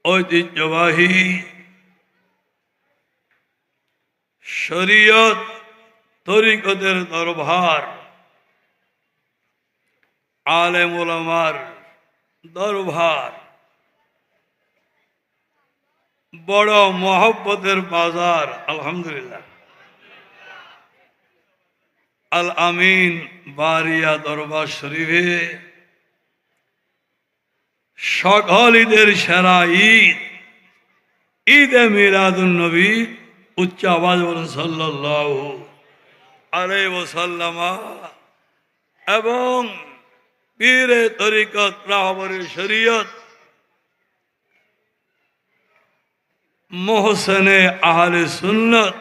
ঐতিহ্যবাহী শরীয়ত তরিকতের দরবার, আলেম ওলামার দরবার, বড় মহব্বতের বাজার। আলহামদুলিল্লাহ। আল আমিন বারিয়া দরবার শরীফে সকল ঈদের সেরা ঈদ, ঈদে মিলাদুন নবী, উচ্চ আওয়াজ বলুন সাল্লাল্লাহু আলাইহি ওয়াসাল্লাম, এবং পীরে তরিকত রাহবরে শরীয়ত মোহসেনে আহলে সুন্নত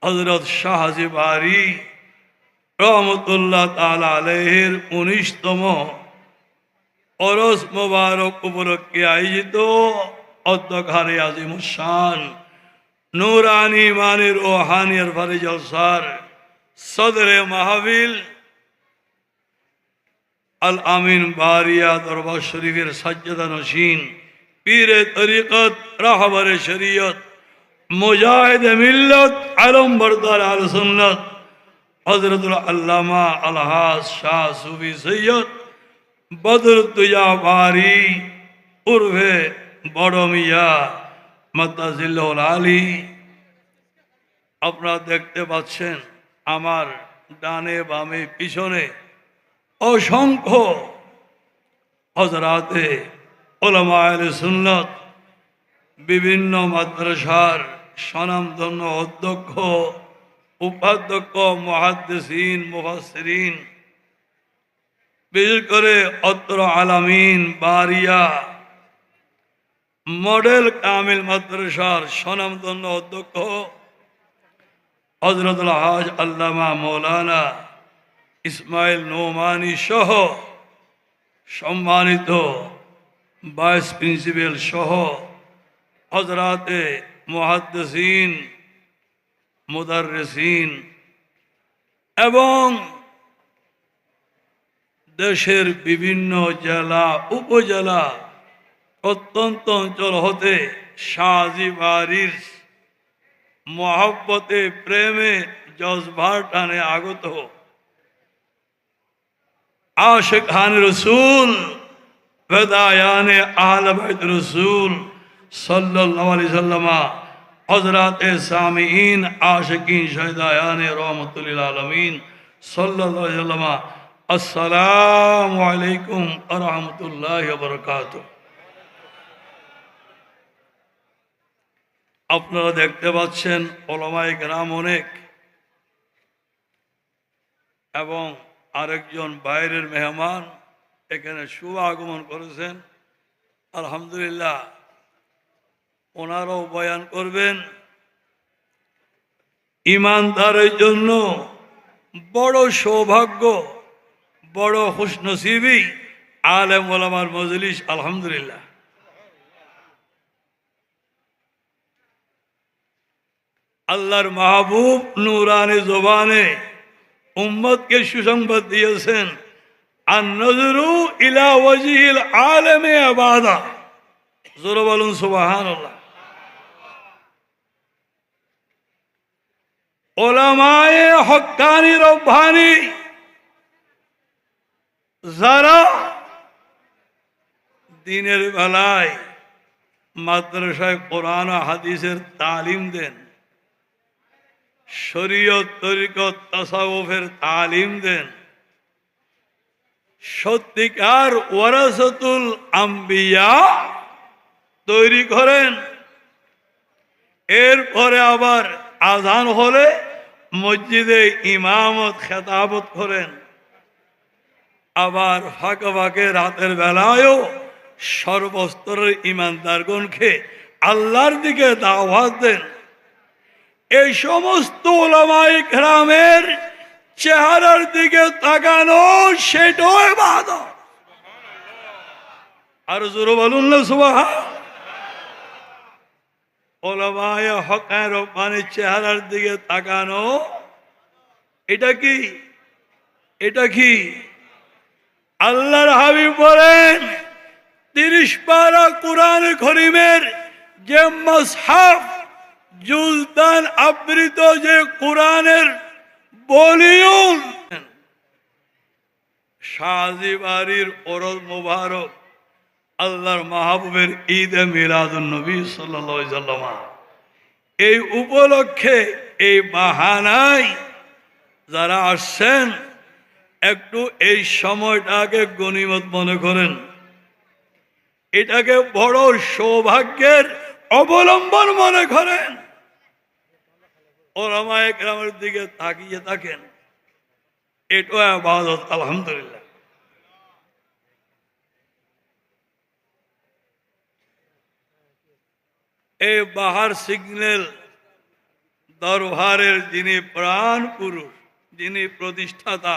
হযরত শাহ হাজী বারী রহমতুল্লাহ তাআলা আলাইহির 19তম ওরস মোবারক উপলক্ষে আয়োজিত অধ্যক্ষারে আজিমুশান নুরানি মানি রুহানি আরফারি জলসার সদরে মাহফিল আল আমিন বারিয়া দরবার শরীফের সাজ্জাদা নশীন পীরে তরিকত রাহবরে শরীয়ত মুজাহিদ মিল্লত আলম বরদার আহলে সুন্নাত হযরতুল আল্লামা আলহাজ শাহ সুফি সৈয়দ বদরুদ্দোজা বারী উর্ফে বড় মিয়া মাদ্দাজিল্লাহুল আলী। আপনারা দেখতে পাচ্ছেন আমার ডানে বামে পিছনে অসংখ্য হযরাতে উলামা আহলে সুন্নাত, বিভিন্ন মাদ্রাসার স্বনামধন্য অধ্যক্ষ, উপাধ্যক্ষ, মুহাদ্দিসিন, মুফাসসিরিন, বিশেষ করে অত্র আলামিন বারিয়া মডেল কামিল মাদ্রাসার স্বনামধন্য অধ্যক্ষ হযরতুল হাজ আল্লামা মৌলানা ইসমাইল নোমানী সহ সম্মানিত ভাইস প্রিন্সিপাল সহ হযরাতে মুহাদ্দিসিন, মুদাররিসিন এবং দেশের বিভিন্ন জেলা উপজেলা প্রত্যন্ত অঞ্চল হতে শাহ হাজী বারীর মহব্বতে প্রেমে জজবার টানে আগত আশিকান রসুল, ফেদায়ানে আহলে বাইত রসুল সাল্লাল্লাহু আলাইহি ওয়াসাল্লাম, হযরাতে সামিঈন আশিকিন শহীদায়ানে রহমাতুল লিল আলামিন সাল্লাল্লাহু আলাইহি ওয়াসাল্লাম, আসসালামু আলাইকুম ওয়া রাহমাতুল্লাহি ওয়া বারাকাতুহু। আপনারা দেখতে পাচ্ছেন ওলামায়ে কেরাম অনেক, এবং আরেকজন বাইরের মেহমান এখানে শুভ আগমন করেছেন। আলহামদুলিল্লাহ, ওনারাও বয়ান করবেন। ইমানদারের জন্য বড় সৌভাগ্য, বড় খুশনসিবি আলেম ওলামার মজলিস। আলহামদুলিল্লাহ, আল্লাহর মাহবুব নুরানি জবানে উম্মতকে সুসংবাদ দিয়েছেন, আন-নজরু ইলা ওয়াজহিল আলেমে ইবাদা। জোরে বলুন সুবহানাল্লাহ। উলামায়ে হক্কানি রব্বানি যারা দিনের বেলায় মাদ্রাসায় কোরআন ও হাদিসের তালিম দেন, শরীয়ত তরিকত তাসাউফের তালিম দেন, সত্যিকার ওয়ারাসাতুল আম্বিয়া তৈরি করেন। এরপরে আবার আযান হলে মসজিদে ইমামত খেতাবত করেন, আবার ফাঁকে ফাঁকে রাতের বেলায়ও সর্বস্তরের ইমানদারগণকে আল্লাহর দিকে দাওয়াত দেন। এই সমস্ত উলামায়ে কেরামের চেহারার দিকে তাকানো সেটাও ইবাদত। আর জোরে বলুন না সুবহান। উলামায়ে হক্কানি রব্বানির চেহারার দিকে তাকানো এটা কি? এটা কি? আল্লাহর হাবিব বলেন, 30 পারা কোরআন করিমের যে মুসহাফ জুলতান আবৃত যে কোরআনের ভলিউম, শাহজি বাড়ির ওরস মুবারক আল্লাহর মাহবুবের ঈদে মিলাদুন নবী সাল্লাল্লাহু আলাইহি ওয়াসাল্লাম, এই উপলক্ষে এই বাহানায় যারা আসছেন একটু এই সময়টাকে গনিমত মনে করেন, এটাকে বড় সৌভাগ্যের অবলম্বন মনে করেন। ওলামায়ে কেরামের দিকে তাকিয়ে থাকেন, এটাও ইবাদত। আলহামদুলিল্লাহ। এই বাহার সিগন্যাল দরবারের যিনি প্রাণ পুরুষ, যিনি প্রতিষ্ঠাতা,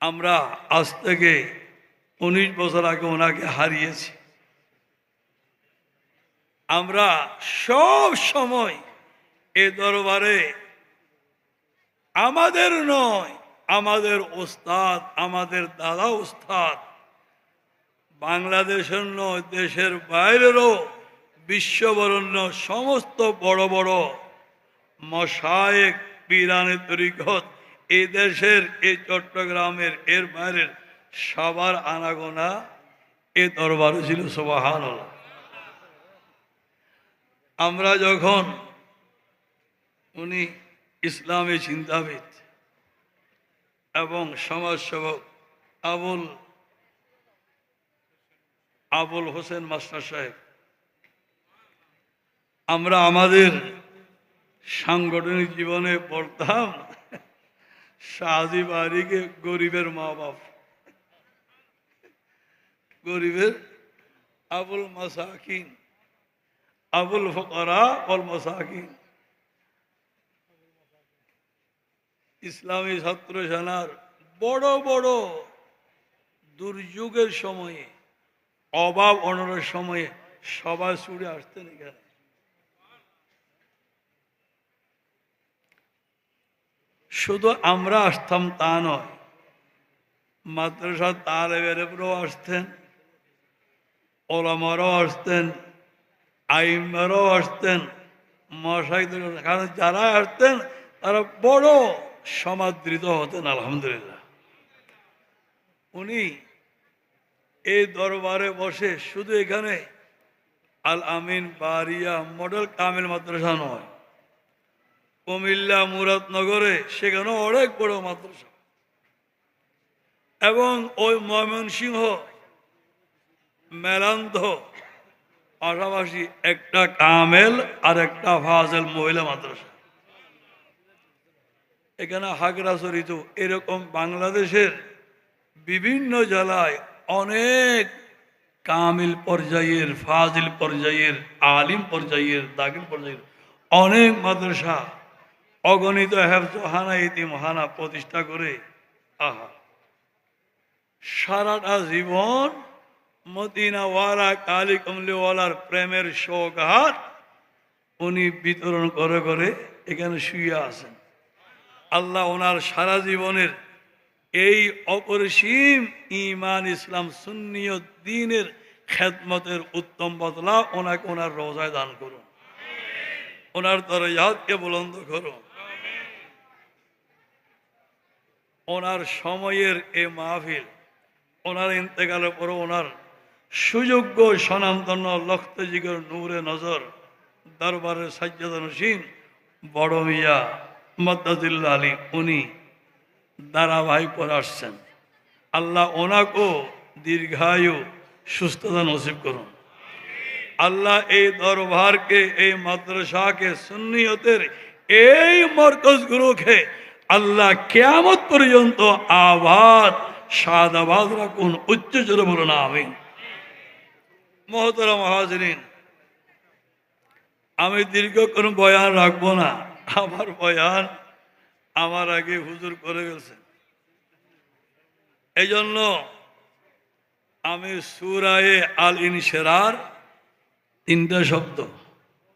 আমরা আজ থেকে 19 বছর আগে ওনাকে হারিয়েছি। আমরা সব সময় এ দরবারে আমাদের নয়, আমাদের ওস্তাদ, আমাদের দাদা ওস্তাদ, বাংলাদেশের নয় দেশের বাইরেরও বিশ্ববরণ্য সমস্ত বড় বড় মশায়েক পীরানে তরিকত এই দেশের, এই চট্টগ্রামের, এর বাইরের সবার আনাগোনা এ দরবারে ছিল। সুবহানাল্লাহ। আমরা যখন উনি ইসলামী চিন্তাবিদ এবং সমাজসেবক আবুল হোসেন মাস্টার সাহেব, আমরা আমাদের সাংগঠনিক জীবনে পড়তাম শাহজি বাড়িকে গরিবের মা বাপ, গরিবের আবুল মাসাকিন, আবুল ফুকারা ওয়াল মাসাকিন। ইসলামী ছাত্র সেনার বড় বড় দুর্যোগের সময়ে, অভাব অনরের সময়ে সবাই ছুটে আসতেন এখানে। শুধু আমরা আসতাম তা নয়, মাদ্রাসা তালেবেরাও আসতেন, ওলামারাও আসতেন, আইমারাও আসতেন, মশাইদের, কারণ যারা আসতেন তারা বড় সমাদৃত হতেন। আলহামদুলিল্লাহ। উনি এই দরবারে বসে শুধু এখানে আল আমিন বারিয়া মডেল কামিল মাদ্রাসা নয়, কুমিল্লা মুরাদনগরে সেখানেও অনেক বড় মাদ্রাসা, এবং ওই ময়মনসিংহ মেলান্ধ পাশাপাশি একটা কামেল আর একটা ফাজেল মহিলা মাদ্রাসা। এখানে হাগরাছড়িত এরকম বাংলাদেশের বিভিন্ন জেলায় অনেক কামিল পর্যায়ের, ফাজিল পর্যায়ের, আলিম পর্যায়ের, দাখিল পর্যায়ের অনেক মাদ্রাসা, অগণিত হেফজখানা, ইতিমখানা প্রতিষ্ঠা করে সারাটা জীবন মদিনাওয়ালা কালী কমলিওয়ালার প্রেমের সৌগাত উনি বিতরণ করে করে এখানে শুয়ে আছেন। আল্লাহ ওনার সারা জীবনের এই অপরিসীম ঈমান, ইসলাম, সুন্নিয়ত দ্বীনের খেদমতের উত্তম বদলা ওনাকে ওনার রোজায় দান করুন, ওনার দরজাতকে বুলন্দ করুন। ওনার সময়ের এ মাহফিল, ওনার ইন্তেকালের পর ওনার সুযোগ্য স্বনামধন্য লখতজিগর নূরে নজর দরবারের সাজ্জাদা নশীন বড় মিয়া মদ্দাদুল্লাহ আলী উনি ধারাবাহিক পরে আসছেন। আল্লাহ ওনাকেও দীর্ঘায়ু সুস্থতা নসিব করুন। আল্লাহ এই দরবারকে, এই মাদ্রাসাকে, সুন্নিয়তের এই মরকজগুলোকে আল্লাহ কিয়ামত পর্যন্ত আবাদ সাদাবাদ রাখুন। উচ্চ জোরে বলুন আমিন। মহতরম হাজরিন, আমি দীর্ঘক্ষণ বয়ান রাখবো না, আমার বয়ান আমার আগে হুজুর করে গেছেন। এই জন্য আমি সূরায়ে আল ইনশিরার 3টা শব্দ,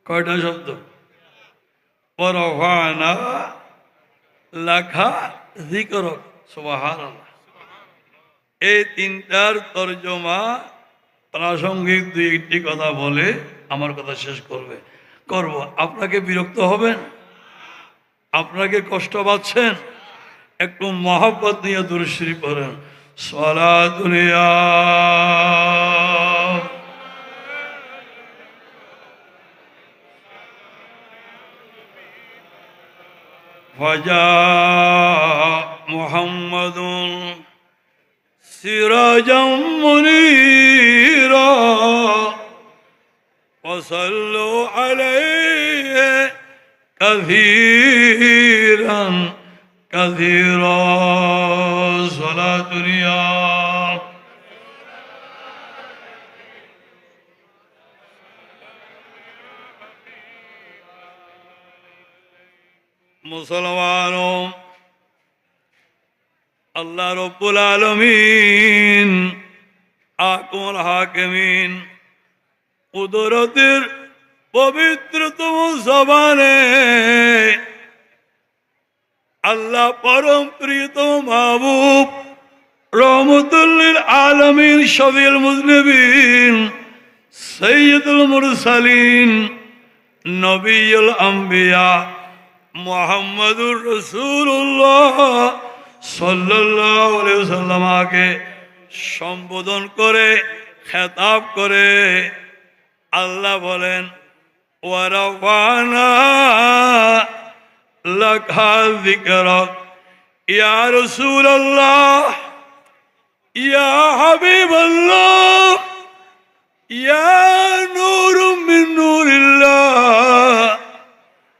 কয়টা শব্দ? ওয়ারফা'না লাকা যিকরক, সুবহানাল্লাহ। এই তিনটার তর্জমা প্রাসঙ্গিক দুই একটি কথা বলে আমার কথা শেষ করব। আপনাকে বিরক্ত হবেন? আপনাকে কষ্ট পাচ্ছেন? একটু মহব্বত নিয়ে দুরূদ শরীফ পড়েন। সালাতুনিয়া ফাজা মুহাম্মাদুন সিরাজাম মুনীরা ওয়াসাল্লু আলাইহি কাসীরান কাসীরা। সালাতুনিয়া মুসলমানों, আল্লাহ রব্বুল আলামিন আকুল হাকিমিন কুদরতের পবিত্রতম জবানে আল্লাহ পরম প্রিয়তম মাহবুব রহমতুল লিল আলামিন শফিউল মুজনিবিন সাইয়্যিদুল মুরসালিন নবিয়ুল আম্বিয়া মুহাম্মাদুর রাসূলুল্লাহ সাল্লাল্লাহু আলাইহি ওয়াসাল্লামকে সম্বোধন করে খেতাব করে আল্লাহ বলেন ওয়া রাফা'না লাকা যিকরাক ইয়া রাসূলুল্লাহ ইয়া হাবিবাল্লাহ ইয়া নূরুম মিন নূরিল্লাহ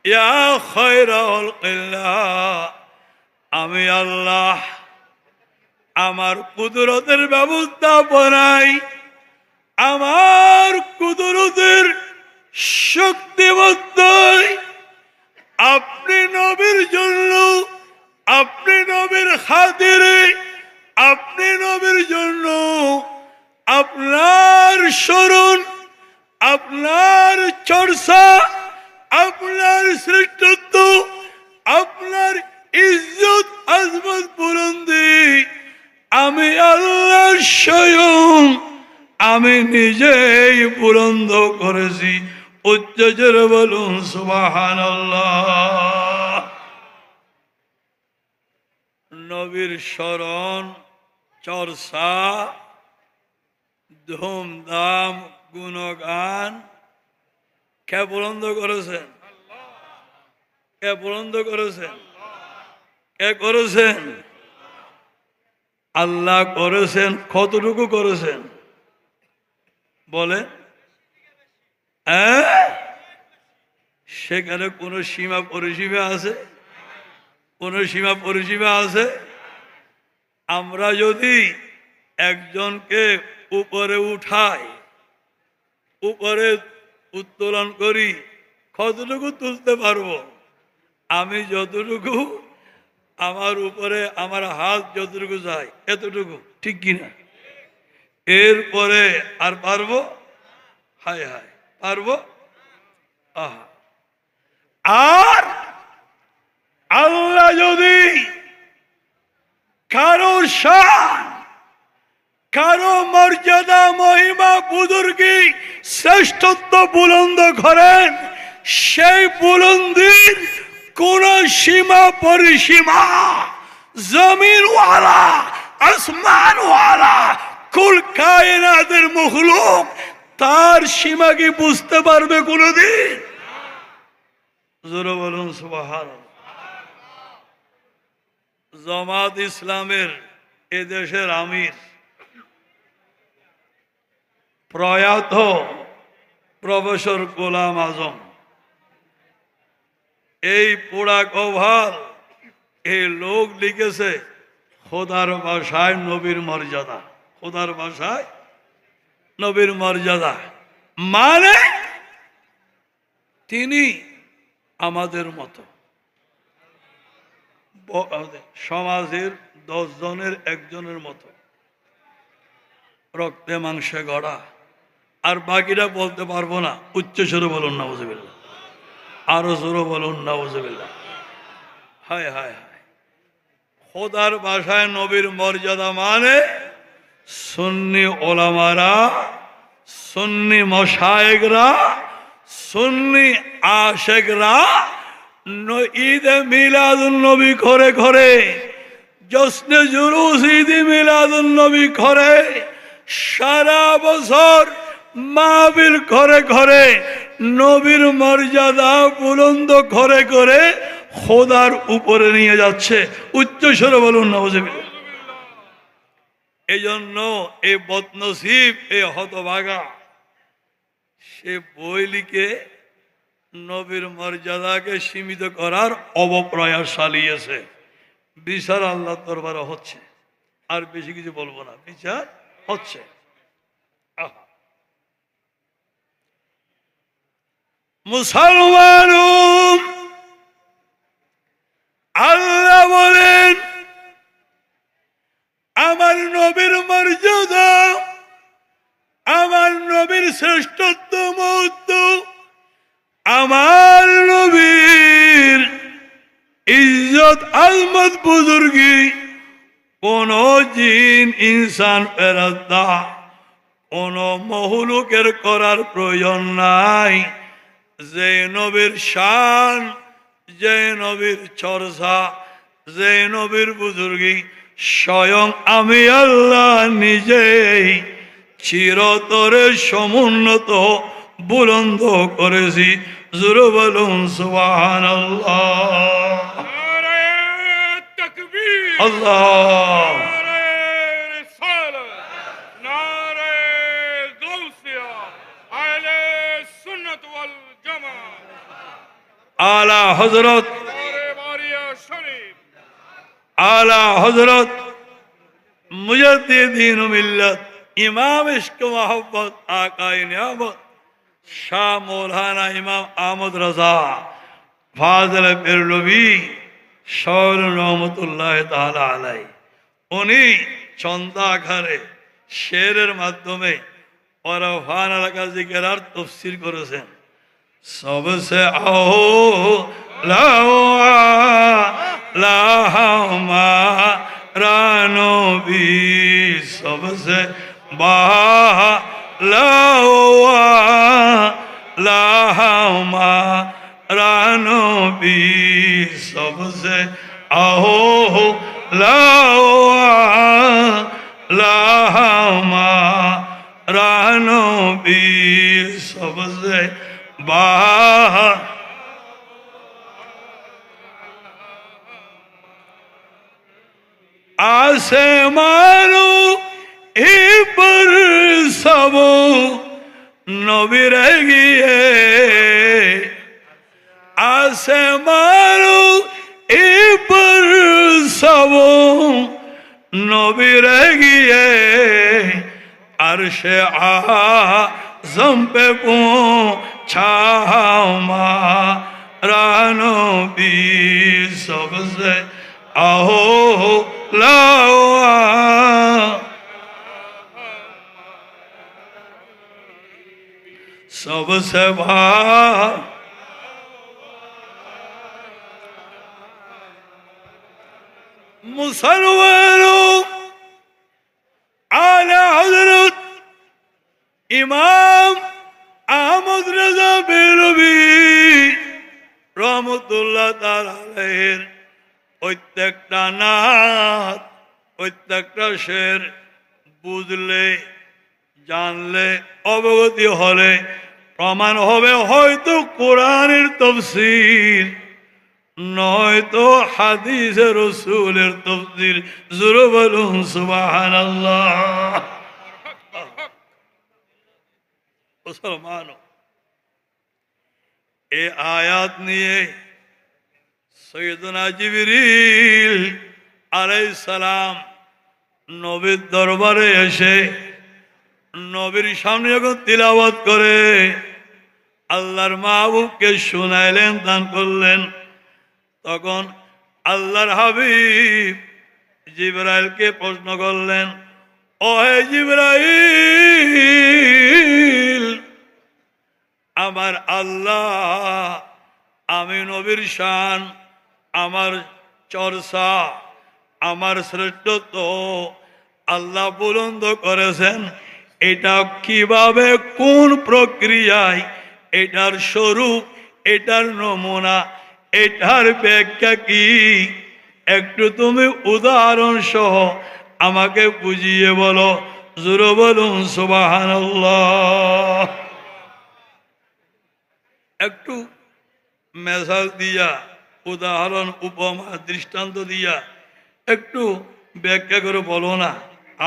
ইয়া খায়রাল কিল্লাহ। আমি আল্লাহ আমার কুদরতের ব্যবস্থা বানাই, আমার কুদরতের শক্তিমত্তায় আপনি নবীর জন্য, আপনি নবীর খাতিরে, আপনি নবীর জন্য আপনার স্মরণ, আপনার চর্চা, আপনার শ্রেষ্ঠত্ব, আপনার ইজ্জত আজমত বুলন্দি আমি আল্লাহ স্বয়ং আমি নিজেই বুলন্দ করেছি। উচ্চ জোরে বলুন সুবহানাল্লাহ। নবীর স্মরণ, চর্চা, ধুমধাম, গুণগান কে বুলন্দ করেছেন? কে বুলন্দ করেছেন? কে করেছেন? আল্লাহ করেছেন। কতটুকু করেছেন বলে? সেখানে কোন সীমা পরিসীমা আছে? কোন সীমা পরিসীমা আছে? আমরা যদি একজনকে উপরে উঠাই, উপরে উত্তোলন করি, কতটুকু তুলতে পারবো? আমি যতটুকু, আমার উপরে আমার হাত যতটুকু যায় এতটুকু, ঠিক কিনা? এরপরে আর পারবো? হায় হায়, পারবো? আহা। আর আল্লাহ যদি কারো শান, কারো মর্যাদা, মহিমা, বুজুর্গি, শ্রেষ্ঠত্ব বুলন্দ করেন, সেই বুলন্দির কোন সীমা পরিসীমা জমিনওয়ালা, আসমানওয়ালা, কুল কায়নাতের মখলুক তার সীমা কি বুঝতে পারবে কোনদিন? জোরে বলুন সুবহানাল্লাহ। জামাত ইসলামের এদেশের আমির প্রয়াত প্রফেসর গোলাম আজম এই পোড়া কভার এই লোক লিখেছে খোদার ভাষায় নবীর মর্যাদা, খোদার ভাষায় নবীর মর্যাদা, মানে তিনি আমাদের মতো সমাজের 10 জনের একজনের মতো, রক্তে মাংসে গড়া। আর বাকিরা বলতে পারবো না, উচ্চ স্বরে বলুন নাউজুবিল্লাহ, আরো জোরে বলুন নাউজুবিল্লাহ। হায় হায় হায়। খোদার ভাষায় নবীর মর্যাদা মানে সুন্নি ওলামারা, সুন্নি মশায়েকরা, সুন্নি আশেকরা ঈদে মিলাদুন নবী ঘরে ঘরে, জশ্নে জুলুস ঈদে মিলাদুন নবী ঘরে, সারা বছর মাহফিল ঘরে ঘরে, নবীর মর্যাদা বুলন্দ ঘরে করে খোদার উপরে নিয়ে যাচ্ছে। উচ্চ স্বরে বলুন নাউজুবিল্লাহ। এই জন্য এই বদনসিব, এই হতভাগা, সে বই লিখে নবীর মর্যাদাকে সীমিত করার অবপ্রয়াস চালিয়েছে। বিচার আল্লাহ দরবারে হচ্ছে, আর বেশি কিছু বলবো না, বিচার হচ্ছে। মুসলমান, আল্লাহ বলেন আমার নবীর মর্যাদা, আমার নবীর শ্রেষ্ঠত্ব মহত্ব, আমার নবীর ইজ্জত আজমত বুজুর্গি কোন জিন ইনসান ফেরেশতা কোন মহলুকের করার প্রয়োজন নাই। যে নবীর শান, যে নবীর চর্চা, যে নবীর বুজুর্গি স্বয়ং আমি আল্লাহ নিজেই চিরতরে সমুন্নত বুলন্দ করেছি। জোরে বলুন সুবহানাল্লাহ। আল্লাহ আলা হযরত, আলা হযরত মুজাদ্দিদিন মিল্লাত ইমাম ইশক মোহাম্মদ আকায়ে নিয়ামত শাহ মৌলানা ইমাম আহমদ রাজা ফাজল বেরলভী শৌর রহমতুল্লাহ তাআলা আলাই, উনি চন্দা আকারে শেরের মাধ্যমে ওরফান এলাকা জিকেরার তফসির করেছেন। सबसे रानोबी सबसे रानोबी सबसे रानोबी सबसे आसमानो पर सब नबी रह गए, आसमानो पर सब नबी रह गए, अर्शे आज़म पे पहुँचा हमारा नबी सबसे सबसे मुसलमानों आला हज़रत इमाम আহমদ রাজা বেরলভী রহমতুল্লাহ তাআলা আলাইহির প্রত্যেকটা নাত, প্রত্যেকটা শের বুঝলে, জানলে, অবগতি হলে প্রমাণ হবে হয়তো কোরআনের তাফসীর, নয়তো হাদিসে রাসূলের তাফসীর। জোরে বলুন সুবহানাল্লাহ। মুসলমান, এই আয়াত নিয়ে সৈয়দনা জিবরিল আলাইহিস সালাম নবীর দরবারে এসে নবীর সামনে যখন তিলাওয়াত করে আল্লাহর মাহবুবকে শুনাইলেন, দান করলেন, তখন আল্লাহর হাবিব জিবরাইলকে প্রশ্ন করলেন, ও হে জিবরাইল, আমার আল্লাহ আমি নবীর শান, আমার চর্চা, আমার শ্রেষ্ঠত্ব আল্লাহ বুলন্দ করেছেন। এটা কিভাবে, কোন প্রক্রিয়ায়, এটার স্বরূপ, এটার নমুনা, এটার ব্যাখ্যা কি, একটু তুমি উদাহরণ সহ আমাকে বুঝিয়ে বলো। জোরে বলুন সুবহানাল্লাহ। একটু মেসাল দিয়া, উদাহরণ, উপমা, দৃষ্টান্ত দিয়া একটু ব্যাখ্যা করে বলো না।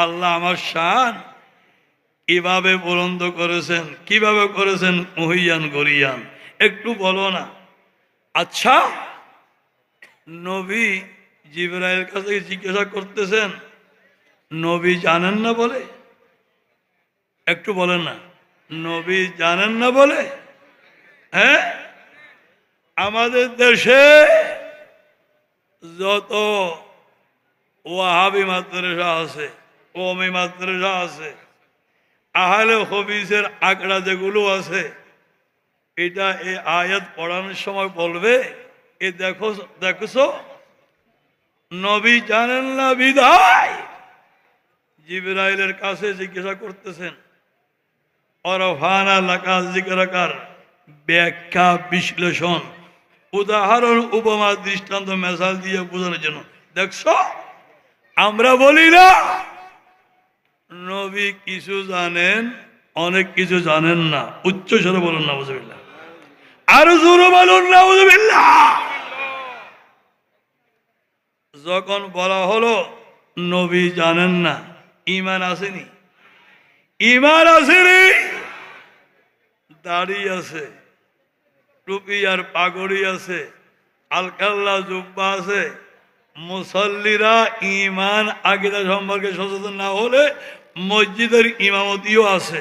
আল্লাহ আমার শান কিভাবে বুলন্দ করেছেন, কিভাবে করেছেন মহিয়ান গরিয়ান, একটু বলো না। আচ্ছা, নবী জিবরাইল কাছে জিজ্ঞাসা করতেছেন, নবী জানেন না বলে? একটু বলেন না, নবী জানেন না বলে? হ্যাঁ, আমাদের দেশে যত ওয়াহাবি মাদ্রাসা আছে, কওমি মাদ্রাসা আছে, আহলে হাদিসের আঁকড়া যেগুলো আছে, এটা এই আয়াত পড়ানোর সময় বলবে, এ দেখো, দেখছো নবী জানেন না বিধায় জিবরাইলের কাছে জিজ্ঞাসা করতেছেন। অরফানা লাকা যিকরাকার ব্যাখ্যা, বিশ্লেষণ, উদাহরণ, উপমা, দৃষ্টান্ত, মেসাল দিয়ে বোঝানোর জন্য। দেখছো, আমরা বলি না নবী কিছু জানেন, অনেক কিছু জানেন না। উচ্চ স্বরে বলুন নাউযুবিল্লাহ, আরো জোরে বলুন নাউযুবিল্লাহ। যখন বলা হলো নবী জানেন না, ঈমান আসেনি? ঈমান আসেনি? দাড়ি আছে, টুপি আর পাগড়ি আছে, আলকাল্লা জুব্বা আছে, মুসল্লিরা ঈমান আকীদা সম্পর্কে সচেতন না হলে মসজিদের ইমামতিও আছে,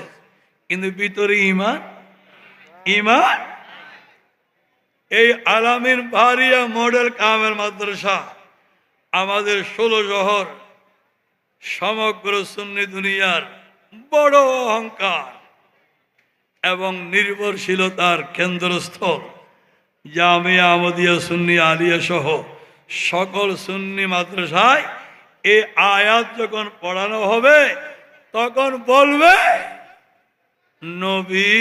কিন্তু ভিতরে ঈমান, ঈমান। এই আলামিন বাহারিয়া মডেল কামেল মাদ্রাসা আমাদের 16 শহর, সমগ্র সুন্নি দুনিয়ার বড় অহংকার এবং নির্ভরশীলতার কেন্দ্রস্থল। জামিয়া আহমদিয়া, সুন্নি আলিয়া সহ সকল সুন্নি মাদ্রাসায় এই আয়াত যখন পড়ানো হবে, তখন বলবে নবী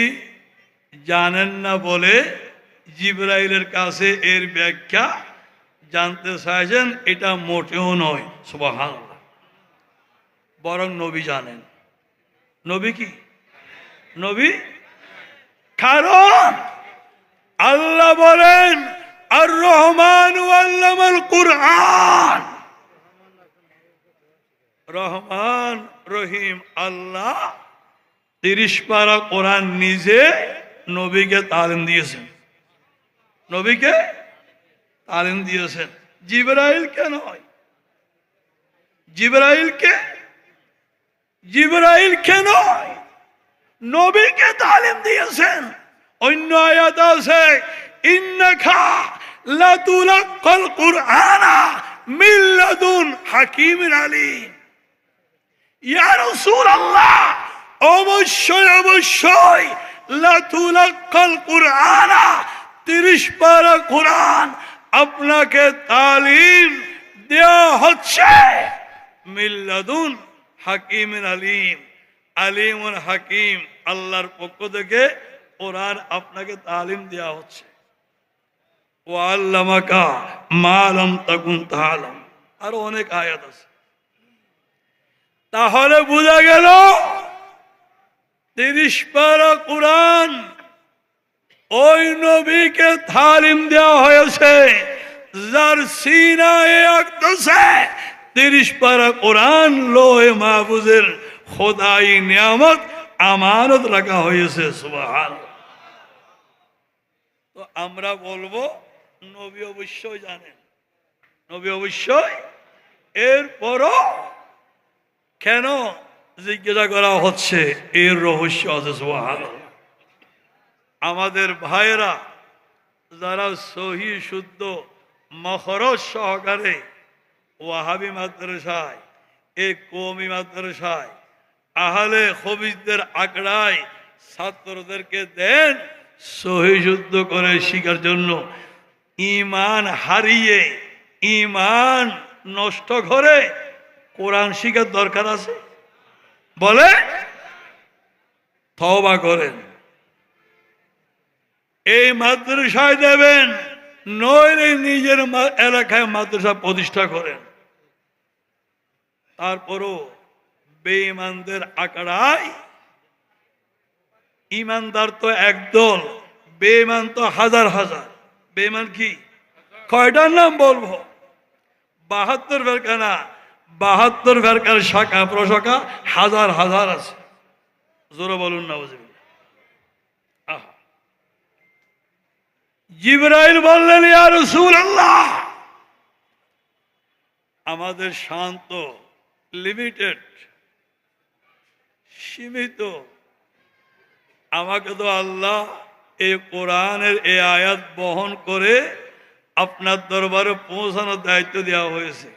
জানেন না বলে জিবরাইলের কাছে এর ব্যাখ্যা জানতে চাইছেন, এটা মোটেও নয়। সুবহানাল্লাহ। বরং নবী জানেন। নবী কি? নবী, কারণ আল্লাহ বলেন আর রহমান আল্লামাল কুরআন। রহমান রহিম আল্লাহ 30 পারা কোরআন নিজে নবীকে তালিম দিয়েছেন, নবীকে তালিম দিয়েছেন। জিবরাইলকে নয়, জিবরাইলকে নয়, নবীকে তালিম দিয়েছেন। অন্য আয়াত আছে, ইন্নাকা লাতুলাক্কাল কুরআনা মিন লাদুন হাকিমিন আলীম। ইয়া রাসূলুল্লাহ, অবশ্যই অবশ্যই লাতুলাক্কাল কুরআনা, 30 পারা কোরআন আপনাকে তালিম দেয়া হচ্ছে মিন লাদুন হাকিমিন আলীম। আলিমুন হাকিম, আল্লাহর পক্ষ থেকে কোরআন আপনাকে তালিম দেয়া হচ্ছে। ওয়া আল্লামাকা মা লাম তাকুন তাআলাম, আরো অনেক আয়াত আছে। তাহলে বোঝা গেল 30 পারা কোরআন ওই নবীকে তালিম দেওয়া হয়েছে যার সিনায়ে আকদসে 30 পারা কোরআন লোহে মাহফুজের খোদাই নিয়ামত আমানত রাখা হয়েছে। সুবহানাল্লাহ। তো আমরা বলবো নবী অবশ্যই জানেন, নবী অবশ্যই। এরপরও কেন জিজ্ঞাসা করা হচ্ছে, এর রহস্য আছে। সুবহানাল্লাহ। আমাদের ভাইয়েরা যারা সহি শুদ্ধ মখরজ সহকারে ওয়াহাবি মাদ্রাসায়, এই কওমি মাদ্রাসায়, আহলে হাদিসদের আঁকড়ায় ছাত্রদেরকে দেন সহি শুদ্ধ করে শিখার জন্য, ঈমান হারিয়ে, ঈমান নষ্ট করে কোরআন শিখার দরকার আছে? বলে তওবা করেন, এই মাদ্রাসায় দেবেন, নইলে নিজের এলাকায় মাদ্রাসা প্রতিষ্ঠা করেন। তারপরও বেঈমানদের আঁকড়ায়, ইমানদার তো একদল, বেঈমান তো হাজার হাজার। বেঈমান কি কয়টার নাম বলবো? 72 ফেরকা না, 72 ফেরকার শাখা প্রশাখা হাজার হাজার আছে। জোরে বলুন না। জিবরাইল বললেন, ইয়া রাসূলুল্লাহ, আমাদের শান্ত, লিমিটেড, সীমিত। আমাকে তো আল্লাহ এই কোরআনের এই আয়াত বহন করে আপনার দরবারে পৌঁছানোর দায়িত্ব দেওয়া হয়েছে,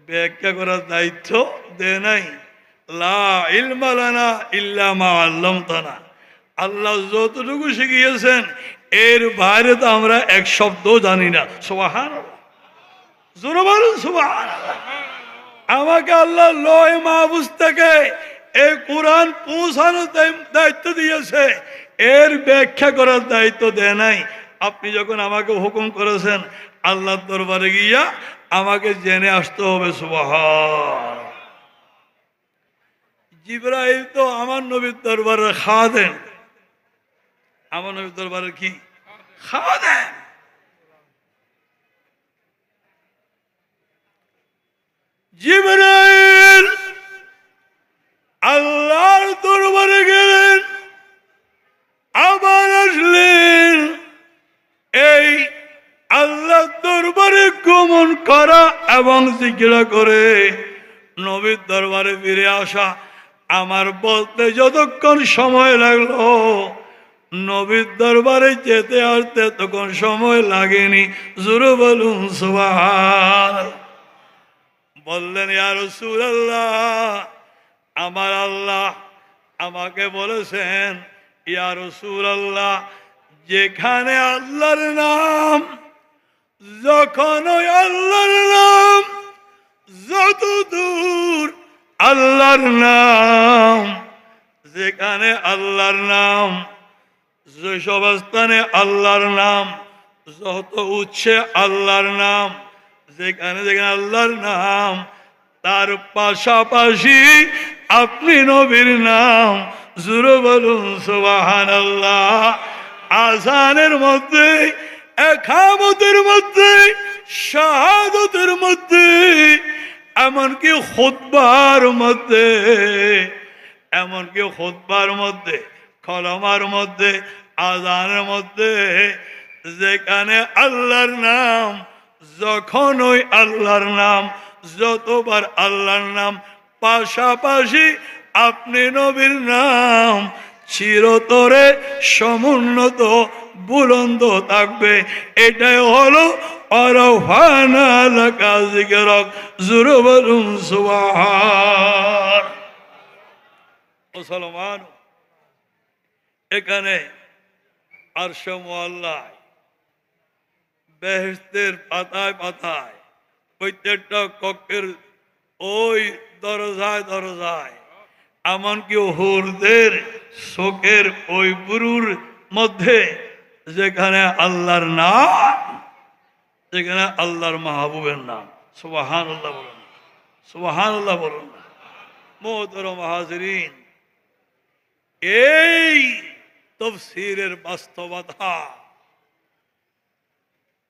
ব্যাখ্যা করার দায়িত্ব দেয় নাই। লা ইলমা লানা ইল্লা মা আল্লামতানা, আল্লাহ যতটুকু শিখিয়েছেন এর বাইরে তো আমরা এক শব্দ জানি না। সুবহানাল্লাহ, জোরে বলুন সুবহানাল্লাহ। আমাকে আল্লাহ লয় মাহফুজ থেকে এই কোরআন পৌঁছানোর দায়িত্ব দিয়েছে, এর ব্যাখ্যা করার দায়িত্ব দেয় নাই। আপনি যখন আমাকে হুকুম করেছেন আল্লাহর দরবারে গিয়া আমাকে জেনে আসতে হবে। সুবহান। জিবরাইল তো আমার নবীর দরবারে খাদেম, আমার নবীর দরবারে কি খাদেম। জিবরাইল আল্লাহর দরবারে গেলেন, আবার আসলেন। এই আল্লাহর দরবারে গমন করা এবং জিজ্ঞাসা করে নবীর দরবারে ফিরে আসা আমার বলতে যতক্ষণ সময় লাগলো, নবীর দরবারে যেতে আসতে তখন সময় লাগেনি। জোরে বলুন সুবহানাল্লাহ। বললেন, ইয়া রাসূলুল্লাহ, আমার আল্লাহ আমাকে বলেছেন, ইয়া রাসূলুল্লাহ, যেখানে আল্লাহর নাম, যখন ওই আল্লাহর নাম, যত দূর আল্লাহর নাম, যেখানে আল্লাহর নাম, যেসব স্থানে আল্লাহর নাম, যত উচ্ছে আল্লাহর নাম, যেখানে যেখানে আল্লাহর নাম, তার পাশাপাশি আপনি নবীর নাম। জোরে বলুন সুবহানাল্লাহ। আযানের মধ্যে, ইকামতের মধ্যে, শাহাদাতের মধ্যে, এমনকি খুতবার মধ্যে, এমনকি খুতবার মধ্যে, কলমার মধ্যে, আযানের মধ্যে, যেখানে আল্লাহর নাম, যখন ওই আল্লাহর নাম, যতবার আল্লাহর নাম, পাশাপাশি আপনি নবীর নাম চিরতরে সমুন্নত বুলন্দ থাকবে। এটাই হলো আরফানা লাকা যিকরাক। জোরে বলুন সুবহান। মুসলমান, এখানে আরশ মুআল্লায়, বেহেশতের পাতায় পাতায়, প্রত্যেকটা কক্ষের ওই দরজায় দরজায়, এমনকি হুরদের চোখের ওই বুরুর মধ্যে যেখানে আল্লাহর নাম, যেখানে আল্লাহর মাহবুবের নাম। সুবহানাল্লাহ বলুন, সুবহানাল্লাহ বলুন। মুহতারাম হাজিরিন, এই তাফসীরের বাস্তবতা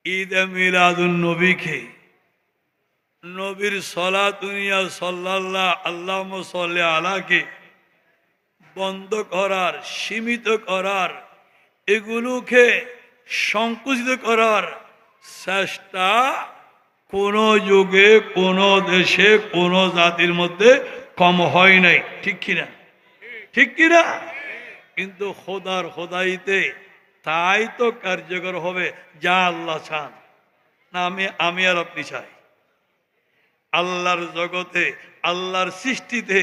ঈদে মিলাদুন নবীকে, নবীর সলাতুনিয়া সাল্লাল্লাহু আল্লাহুম্মা সাল্লি আলাকে বন্ধ করার, সীমিত করার, এগুলোকে সংকুচিত করার চেষ্টা কোনো যুগে, কোনো দেশে, কোনো জাতির মধ্যে কম হয় নাই। ঠিক কিনা? ঠিক কিনা? কিন্তু খোদার খোদাইতে তাই তো কার্যকর হবে যা আল্লাহ চান, না আমি আর আপনি চাই। আল্লাহর জগতে, আল্লাহর সৃষ্টিতে,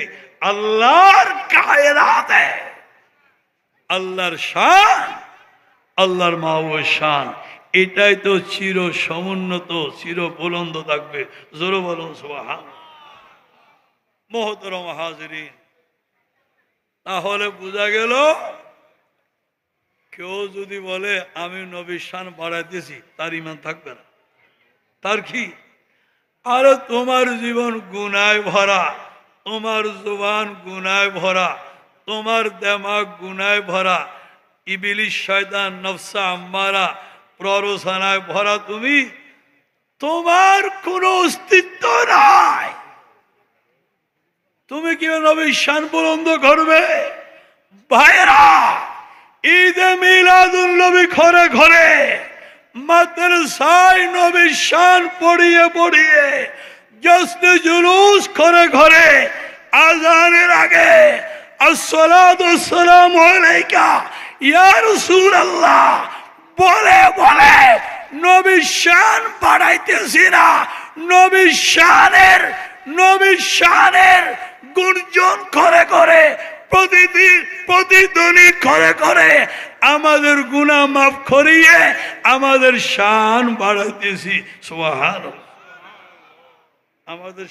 আল্লাহর কায়নাতে আল্লাহর শান, আল্লাহর মাহবুবের শান, এটাই তো চির সমুন্নত, চির বুলন্দ থাকবে। জোরে বলুন সুবহান। মোহতরম হাজিরিন, তাহলে বোঝা গেল কেউ যদি বলে আমি নবীর শান বাড়াইতেছি, তার ঈমান থাকবে না। তার কি? আরে তোমার জীবন গুনায় ভরা, তোমার জুবান গুনায় ভরা, তোমার দেমাগ গুনায় ভরা, ইবলিস শয়তান নফসা আম্মারা প্ররোচনায় ভরা, তুমি তোমার কোনো অস্তিত্ব নাই। তুমি কি নবীর শান বুলন্দ করবে? ভাইরা, ঈদে মিলাদুন নবী ঘরে ঘরে, মাদ্রাসায় নবীর শান পড়িয়ে পড়িয়ে, জশ্নে জুলুস ঘরে ঘরে, আজানের আগে আসসালাতু ওয়াসসালামু আলাইকা ইয়া রাসূলুল্লাহ বলে বলে নবীর শান বাড়াইতেছি না, নবীর শানের গুঞ্জন করে করে, প্রতিধ্বনি করে করে আমাদের গুনাহ মাফ করিয়ে আমাদের শান বাড়াইতেছি। সুবহানাল্লাহ। আমাদের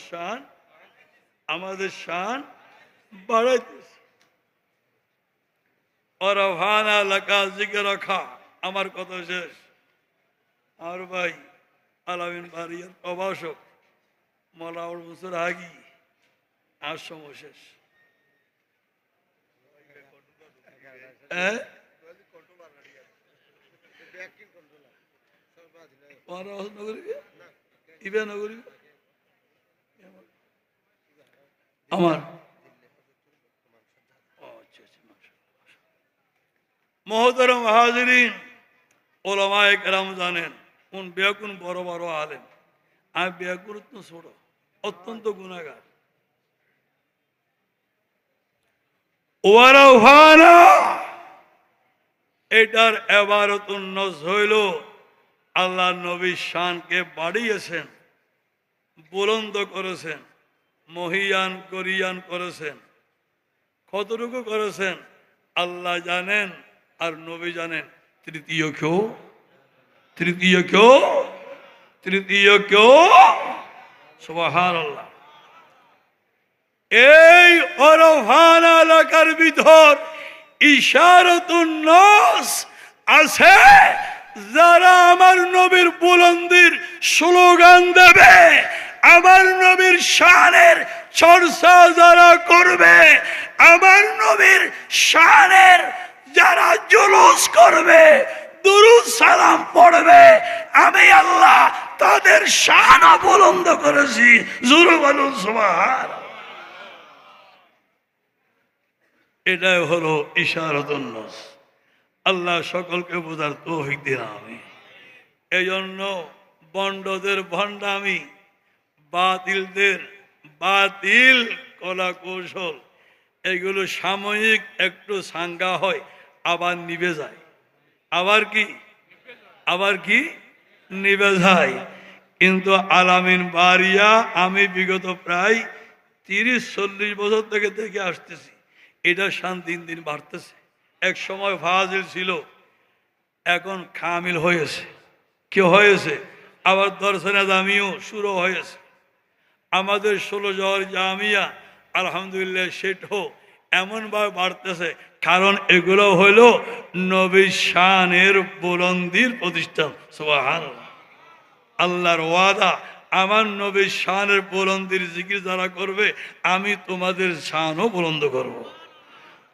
শান বাড়াইতেছি। ওরাভানা লাকা যিকরাকা। আমার কথা শেষ। আর ভাই আলামিন বাড়িয়ার প্রভাষক মলাউল মুসুর আগি আর সময় শেষ। আমার মোহতরম হাজিরিন, ওলামায়ে কেরাম জানেন কোন বেকুন বড় বড় আলেম, আমি বেকুন তো ছোট, অত্যন্ত গুনাহগার। ওয়ারাফানা এটার ইবারতুন নজ হইল আল্লাহ নবীর শানকে বাড়িয়েছেন, বুলন্দ করেছেন, মহিয়ান করিয়ান করেছেন। কতটুকু করেছেন আল্লাহ জানেন আর নবী জানেন। তৃতীয় কেউ সুবহানাল্লাহ। এই ওরফান এলাকার ভিতর ইশারাতুন নাস আছে, যারা আমার নবীর বুলন্দির স্লোগান দেবে, আমার নবীর শানের চর্চা যারা করবে, আমার নবীর শানের যারা জুলুস করবে, দুরূদ সালাম পড়বে, আমি আল্লাহ তাদের শান বুলন্দ করেছি। জোরে বলুন সুবহানাল্লাহ। এটাই হলো ইশারাতুন নাস। আল্লাহ সকলকে বোঝার তৌফিক দিন। আমি এই জন্য বন্ডদের ভণ্ডামি, বাতিলদের বাতিল কলা কৌশল, এগুলো সাময়িক একটু সাঙ্গা হয়, আবার নিভে যায়। আবার কি নিভে যায়। কিন্তু আলামিন বারিয়া আমি বিগত প্রায় 30-40 বছর থেকে দেখে আসতেছি, এটা শান দিন দিন বাড়তেছে। এক সময় ফাজিল ছিল, এখন কামিল হয়েছে। কি হয়েছে? আবার দর্শনে জামিও শুরু হয়েছে। আমাদের 16 জহর জামিয়া আলহামদুলিল্লাহ সেটাও এমনভাবে বাড়তেছে, কারণ এগুলো হইল নবীর শানের বুলন্দির প্রতিষ্ঠান। সুবহানাল্লাহ। আল্লাহর ওয়াদা, আমার নবীর শানের বুলন্দির জিকির যারা করবে, আমি তোমাদের শানও বুলন্দ করব।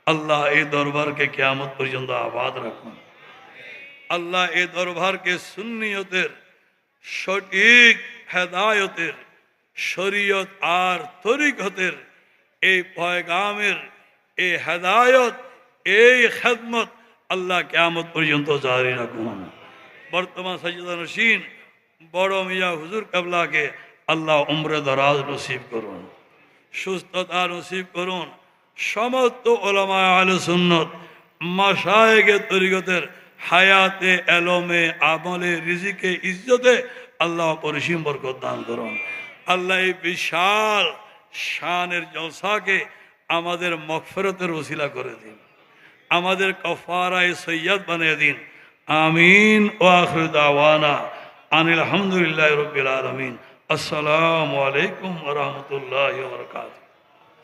আল্লাহ এই দরবারকে কিয়ামত পর্যন্ত আবাদ রাখুন। আল্লাহ এই দরবারকে সুন্নিয়তের, সঠিক হেদায়তের, শরীয়ত আর তরিকতের এই পয়গামের, এই হেদায়ত, এই খেদমত আল্লাহ কিয়ামত পর্যন্ত জারি রাখুন। বর্তমান সাজ্জাদানশীন বড় মিয়া হুজুর কাবলাকে আল্লাহ উমরে দরাজ নসিব করুন, সুস্থতা নসিব করুন। সমস্ত উলামা আহলে সুন্নাত মাশায়েখে তরিকতের হায়াতে, এলমে, আমলে, রিজিকে, ইজ্জতে আল্লাহ পরিসীম বরকত দান করুন। আল্লাহ এই বিশাল শানের জলসাকে আমাদের মগফিরাতের ওসিলা করে দিন, আমাদের কাফারায়ে সয়্যদ বানিয়ে দিন। আমিন। ওয়া আখিরু দাওয়ানা আনিল হামদুলিল্লাহি রাব্বিল আলামিন। আসসালামু আলাইকুম ওয়া রাহমাতুল্লাহি ওয়া বারাকাতুহু।